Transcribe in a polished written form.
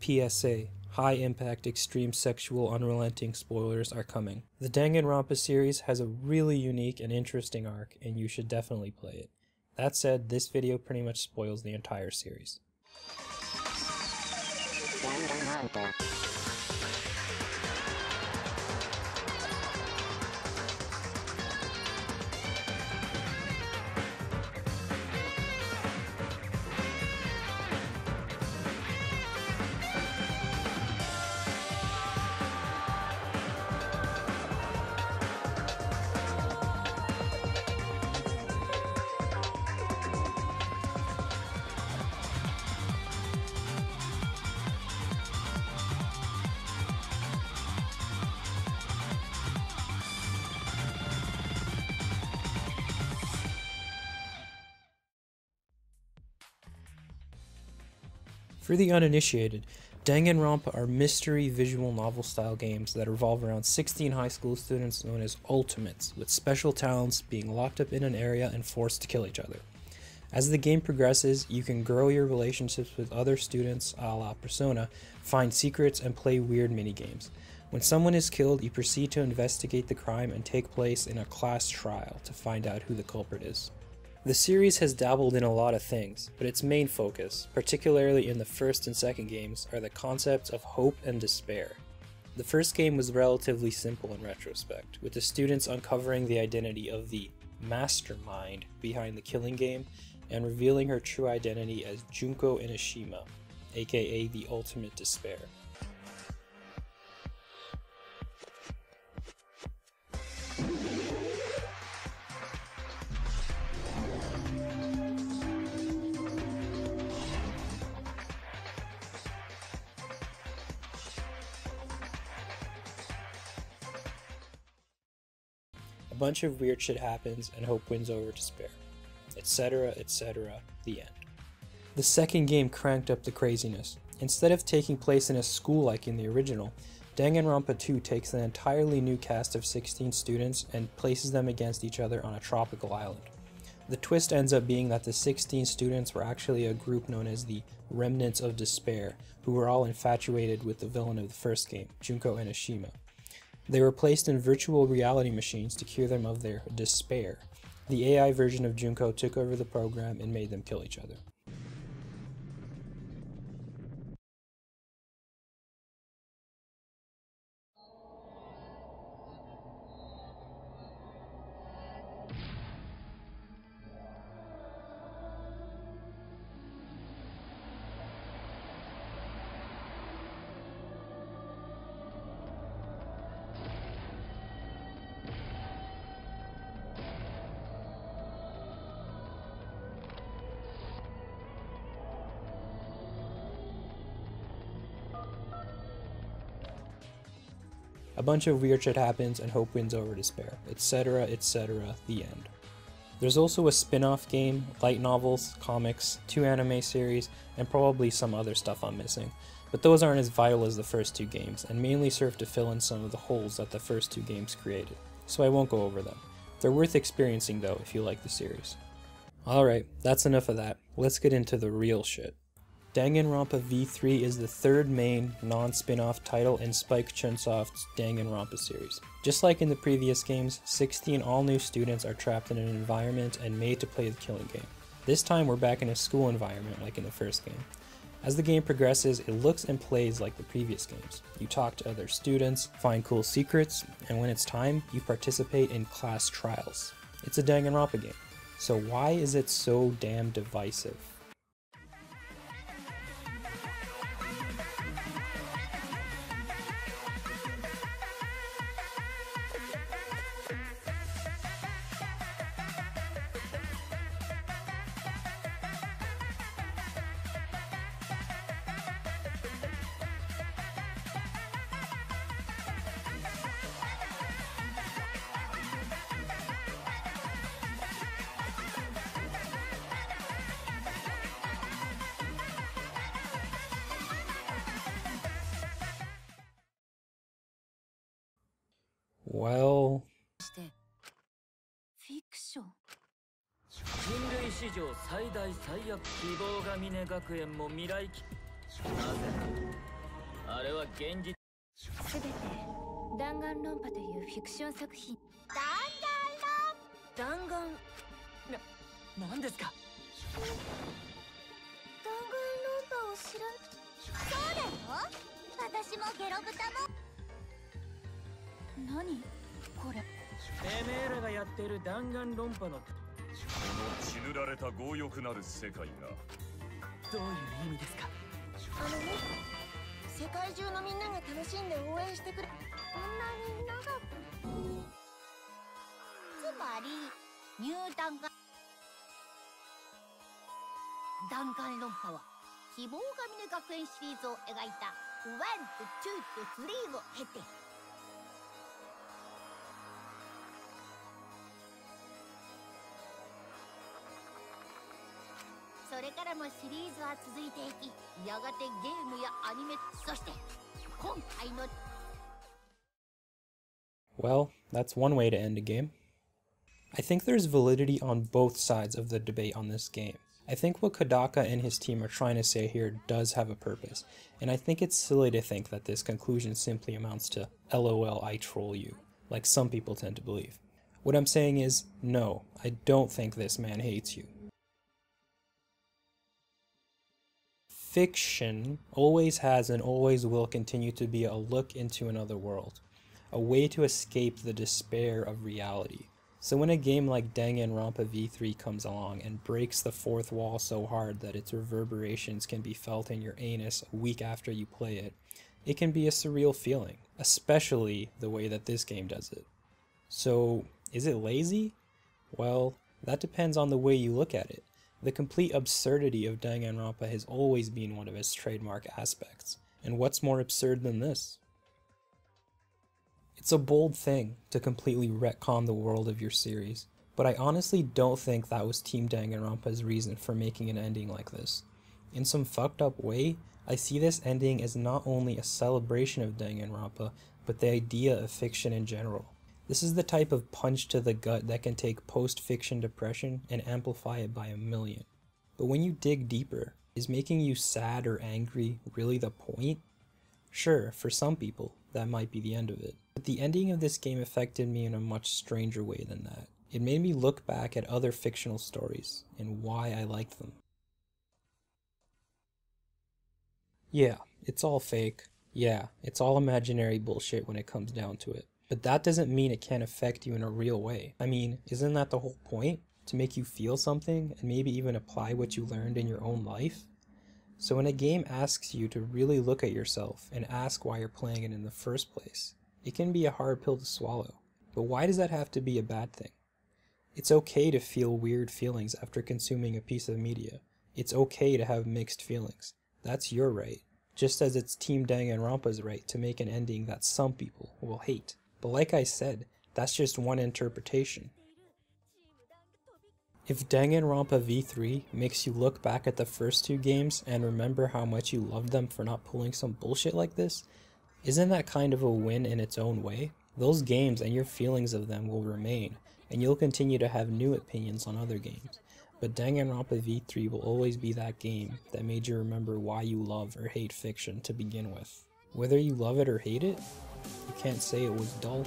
PSA. High impact, extreme sexual, unrelenting spoilers are coming. The Danganronpa series has a really unique and interesting arc, and you should definitely play it. That said, this video pretty much spoils the entire series. Danganronpa. For the uninitiated, Danganronpa are mystery visual novel style games that revolve around 16 high school students known as Ultimates, with special talents being locked up in an area and forced to kill each other. As the game progresses, you can grow your relationships with other students a la Persona, find secrets, and play weird minigames. When someone is killed, you proceed to investigate the crime and take place in a class trial to find out who the culprit is. The series has dabbled in a lot of things, but its main focus, particularly in the first and second games, are the concepts of hope and despair. The first game was relatively simple in retrospect, with the students uncovering the identity of the mastermind behind the killing game and revealing her true identity as Junko Enoshima, aka the Ultimate Despair. A bunch of weird shit happens and hope wins over despair, etc, etc, the end. The second game cranked up the craziness. Instead of taking place in a school like in the original, Danganronpa 2 takes an entirely new cast of 16 students and places them against each other on a tropical island. The twist ends up being that the 16 students were actually a group known as the Remnants of Despair, who were all infatuated with the villain of the first game, Junko Enoshima. They were placed in virtual reality machines to cure them of their despair. The AI version of Junko took over the program and made them kill each other. A bunch of weird shit happens and hope wins over despair, etc, etc, the end. There's also a spin-off game, light novels, comics, 2 anime series, and probably some other stuff I'm missing, but those aren't as vital as the first 2 games, and mainly serve to fill in some of the holes that the first 2 games created, so I won't go over them. They're worth experiencing though if you like the series. Alright, that's enough of that, let's get into the real shit. Danganronpa V3 is the third main, non-spin-off title in Spike Chunsoft's Danganronpa series. Just like in the previous games, 16 all-new students are trapped in an environment and made to play the killing game. This time we're back in a school environment like in the first game. As the game progresses, it looks and plays like the previous games. You talk to other students, find cool secrets, and when it's time, you participate in class trials. It's a Danganronpa game. So why is it so damn divisive? Well... フィクション。人類史上最大最悪希望が峰学園も未来期。なぜ現実すべて弾丸論破というフィクション作品。弾丸なんですか。弾丸論破を知らん。そうだよ、私もゲロ豚も。何これ。てめえらがやってる弾丸論破のこの血塗られた強欲なる世界がどういう意味ですか。世界中のみんなが楽しんで応援してくれ。こんなに長く。つまり入弾が弾丸論破は希望が峰学園シリーズを描いた1と2と3を経てそれからもシリーズは続いていき、やがてゲームやアニメ、そして今回の Well, that's one way to end a game. I think there's validity on both sides of the debate on this game. I think what Kodaka and his team are trying to say here does have a purpose, and I think it's silly to think that this conclusion simply amounts to LOL, I troll you, like some people tend to believe. What I'm saying is, no, I don't think this man hates you. Fiction always has and always will continue to be a look into another world, a way to escape the despair of reality. So when a game like Danganronpa V3 comes along and breaks the fourth wall so hard that its reverberations can be felt in your anus a week after you play it, it can be a surreal feeling, especially the way that this game does it. So, is it lazy? Well, that depends on the way you look at it. The complete absurdity of Danganronpa has always been one of its trademark aspects, and what's more absurd than this? It's a bold thing to completely retcon the world of your series, but I honestly don't think that was Team Danganronpa's reason for making an ending like this. In some fucked up way, I see this ending as not only a celebration of Danganronpa, but the idea of fiction in general. This is the type of punch to the gut that can take post-fiction depression and amplify it by a million. But when you dig deeper, is making you sad or angry really the point? Sure, for some people, that might be the end of it. But the ending of this game affected me in a much stranger way than that. It made me look back at other fictional stories and why I liked them. Yeah, it's all fake. Yeah, it's all imaginary bullshit when it comes down to it. But that doesn't mean it can't affect you in a real way. I mean, isn't that the whole point? To make you feel something and maybe even apply what you learned in your own life? So when a game asks you to really look at yourself and ask why you're playing it in the first place, it can be a hard pill to swallow. But why does that have to be a bad thing? It's okay to feel weird feelings after consuming a piece of media. It's okay to have mixed feelings. That's your right. Just as it's Team Danganronpa's right to make an ending that some people will hate. But like I said, that's just one interpretation. If Danganronpa V3 makes you look back at the first two games and remember how much you loved them for not pulling some bullshit like this, isn't that kind of a win in its own way? Those games and your feelings of them will remain, and you'll continue to have new opinions on other games. But Danganronpa V3 will always be that game that made you remember why you love or hate fiction to begin with. Whether you love it or hate it, you can't say it was dull.